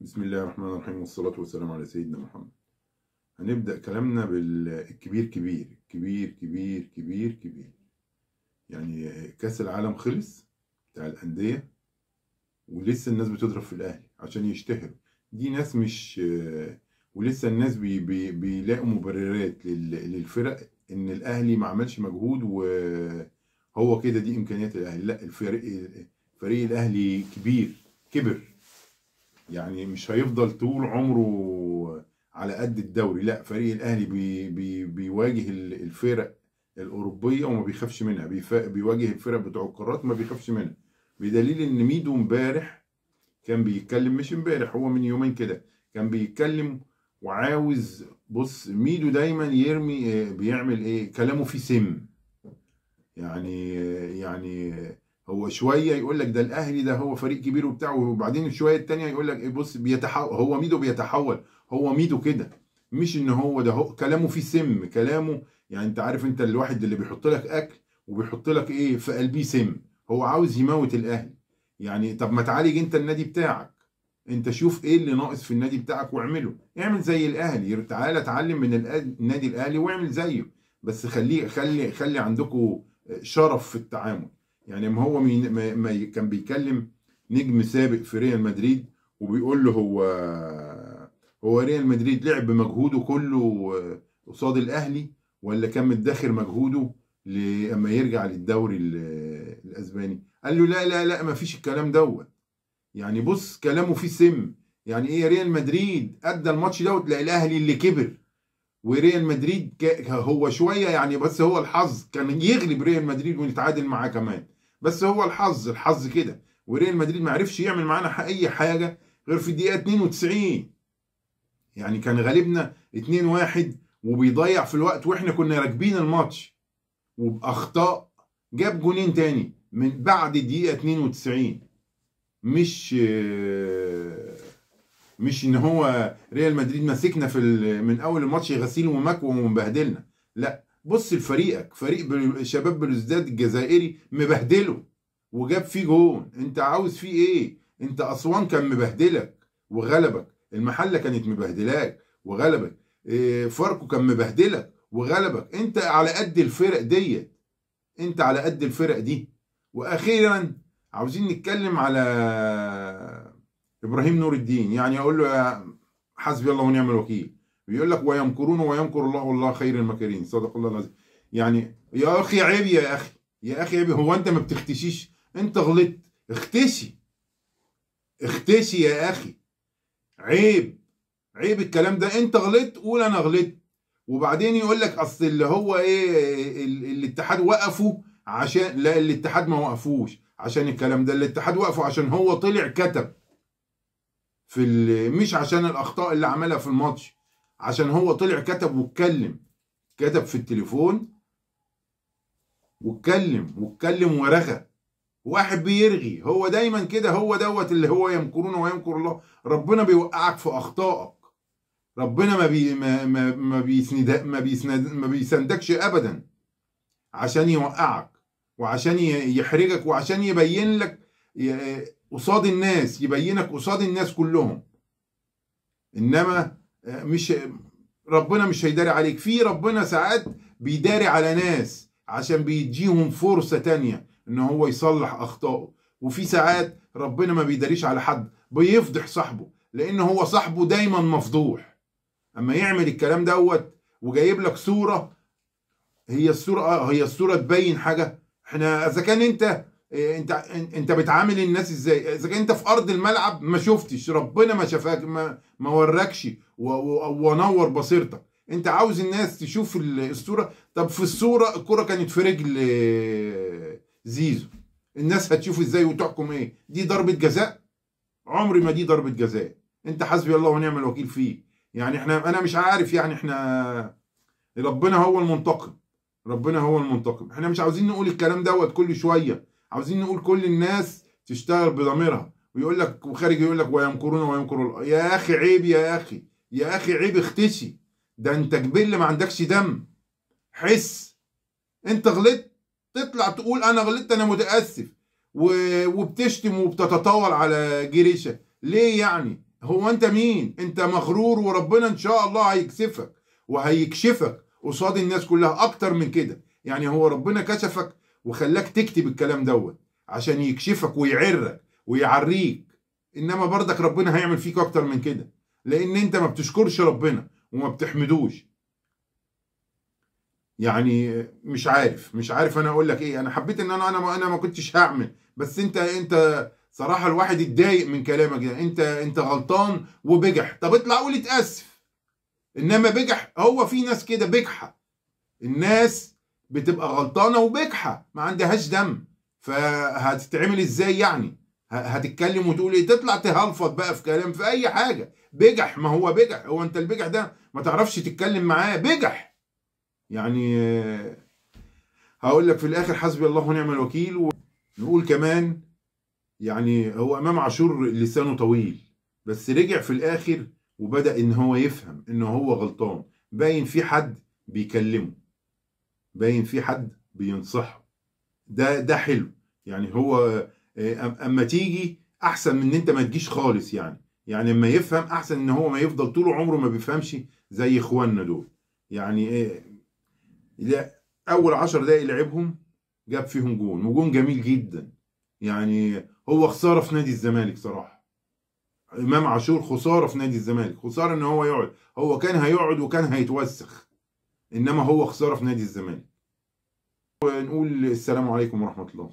بسم الله الرحمن الرحيم والصلاة والسلام على سيدنا محمد. هنبدأ كلامنا بالكبير كبير كبير كبير كبير كبير. يعني كأس العالم خلص بتاع الأندية ولسه الناس بتضرب في الأهلي عشان يشتهروا. دي ناس مش ولسه الناس بيلاقوا مبررات للفرق إن الأهلي ما عملش مجهود وهو كده دي إمكانيات الأهلي. لا، فريق الأهلي كبر، يعني مش هيفضل طول عمره على قد الدوري. لا، فريق الاهلي بيواجه الفرق الاوروبيه وما بيخافش منها، بيواجه الفرق بتوع القارات ما بيخافش منها، بدليل ان ميدو امبارح كان بيتكلم، مش امبارح، هو من يومين كده كان بيتكلم وعاوز. بص، ميدو دايما يرمي بيعمل ايه، كلامه فيه سم. يعني هو شويه يقول لك ده الاهلي ده هو فريق كبير وبتاع، وبعدين الشويه التانيه يقول لك ايه، بص بيتحول، هو ميدو بيتحول، هو ميدو كده. مش ان هو ده، هو كلامه فيه سم، كلامه يعني انت عارف، انت الواحد اللي بيحط لك اكل وبيحط لك ايه في قلبيه سم، هو عاوز يموت الاهلي. يعني طب ما تعالج انت النادي بتاعك، انت شوف ايه اللي ناقص في النادي بتاعك واعمله، اعمل زي الاهلي، تعالى اتعلم من النادي الاهلي واعمل زيه. بس خلي عندكم شرف في التعامل. يعني ما هو ما كان بيكلم نجم سابق في ريال مدريد وبيقول له هو ريال مدريد لعب بمجهوده كله قصاد الاهلي، ولا كان مدخر مجهوده لما يرجع للدوري الاسباني؟ قال له لا لا لا، ما فيش الكلام دوت. يعني بص كلامه فيه سم. يعني ايه، ريال مدريد ادى الماتش دوت للاهلي اللي كبر، وريال مدريد هو شويه يعني، بس هو الحظ كان يغلب ريال مدريد ونتعادل معاه كمان، بس هو الحظ كده. وريال مدريد ما عرفش يعمل معانا اي حاجه غير في الدقيقه 92. يعني كان غالبنا 2-1 وبيضيع في الوقت واحنا كنا راكبين الماتش، وباخطاء جاب جونين تاني من بعد الدقيقه 92. مش ان هو ريال مدريد مسكنا من اول الماتش غسيل ومكوى ومبهدلنا. لا، بص لفريقك، فريق شباب بلوزداد الجزائري مبهدله وجاب فيه جون، انت عاوز فيه ايه؟ انت اسوان كان مبهدلك وغلبك، المحله كانت مبهدلاك وغلبك، فاركو كان مبهدلك وغلبك. انت على قد الفرق دي، انت على قد الفرق دي. واخيرا عاوزين نتكلم على ابراهيم نور الدين. يعني اقول له يا حسبي الله ونعم الوكيل، بيقول لك ويمكرون ويمكر الله والله خير الماكرين، صدق الله العظيم. يعني يا اخي عيب، يا اخي يا اخي عيب، هو انت ما بتختشيش؟ انت غلطت، اختشي اختشي يا اخي، عيب عيب الكلام ده. انت غلطت قول انا غلطت. وبعدين يقول لك اصل اللي هو ايه الاتحاد وقفوا عشان، لا الاتحاد ما وقفوش عشان الكلام ده، الاتحاد وقفوا عشان هو طلع كتب مش عشان الاخطاء اللي عملها في الماتش، عشان هو طلع كتب واتكلم، كتب في التليفون واتكلم ورغى. واحد بيرغي، هو دايما كده، هو دوت اللي هو يمكرون ويمكر الله. ربنا بيوقعك في اخطائك، ربنا ما بيسندكش ابدا عشان يوقعك وعشان يحرجك وعشان يبين لك قصاد الناس، يبينك قصاد الناس كلهم. انما مش ربنا مش هيداري عليك، في ربنا ساعات بيداري على ناس عشان بيديهم فرصة تانية ان هو يصلح اخطائه، وفي ساعات ربنا ما بيداريش على حد، بيفضح صاحبه، لان هو صاحبه دايما مفضوح. اما يعمل الكلام دوت وجايب لك صورة، هي الصورة تبين حاجة. احنا اذا كان انت بتعامل الناس ازاي، اذا كان انت في ارض الملعب ما شفتش، ربنا ما شافك، ما وراكش ونور بصيرتك، انت عاوز الناس تشوف الصورة. طب في الصورة الكرة كانت في رجل زيزو، الناس هتشوف ازاي وتحكم ايه؟ دي ضربة جزاء؟ عمري ما دي ضربة جزاء. انت حسبي الله ونعم الوكيل فيه. يعني انا مش عارف، يعني احنا ربنا هو المنتقم، ربنا هو المنتقم. احنا مش عاوزين نقول الكلام دوت كل شويه، عاوزين نقول كل الناس تشتغل بضميرها. ويقول لك وخارج يقول لك ويمكرون ويمكر الله. يا اخي عيب، يا اخي يا اخي عيب، اختشي. ده انت جبل ما عندكش دم، حس. انت غلطت تطلع تقول انا غلطت انا متاسف، وبتشتم وبتتطاول على جريشه ليه يعني؟ هو انت مين؟ انت مغرور، وربنا ان شاء الله هيكسفك وهيكشفك قصاد الناس كلها اكتر من كده. يعني هو ربنا كشفك وخلاك تكتب الكلام دوت عشان يكشفك ويعرك ويعريك، انما برضك ربنا هيعمل فيك اكتر من كده، لان انت ما بتشكرش ربنا وما بتحمدوش. يعني مش عارف انا اقول لك ايه. انا حبيت ان انا ما كنتش هعمل، بس انت صراحة الواحد اتضايق من كلامك ده. انت غلطان وبجح، طب اطلع قول اتأسف. انما بجح، هو في ناس كده بجحة، الناس بتبقى غلطانة وبجحة ما عندهاش دم، فهتتعمل ازاي يعني؟ هتتكلم وتقول ايه؟ تطلع تهلفط بقى في كلام في اي حاجة. بجح، ما هو بجح. هو انت البجح ده ما تعرفش تتكلم معاه؟ بجح يعني. هقول لك في الاخر حسبي الله ونعم الوكيل. ونقول كمان يعني هو امام عاشور لسانه طويل، بس رجع في الاخر وبدأ ان هو يفهم ان هو غلطان. باين في حد بيكلمه، باين في حد بينصحه. ده حلو يعني. هو اما تيجي احسن من ان انت ما تجيش خالص يعني. يعني اما يفهم احسن ان هو ما يفضل طول عمره ما بيفهمش زي اخواننا دول. يعني لا، اول 10 دقايق لعبهم جاب فيهم جون، وجون جميل جدا. يعني هو خساره في نادي الزمالك صراحه. امام عاشور خساره في نادي الزمالك، خساره ان هو يقعد. هو كان هيقعد وكان هيتوسخ، انما هو خساره في نادي الزمالك. ونقول السلام عليكم ورحمه الله.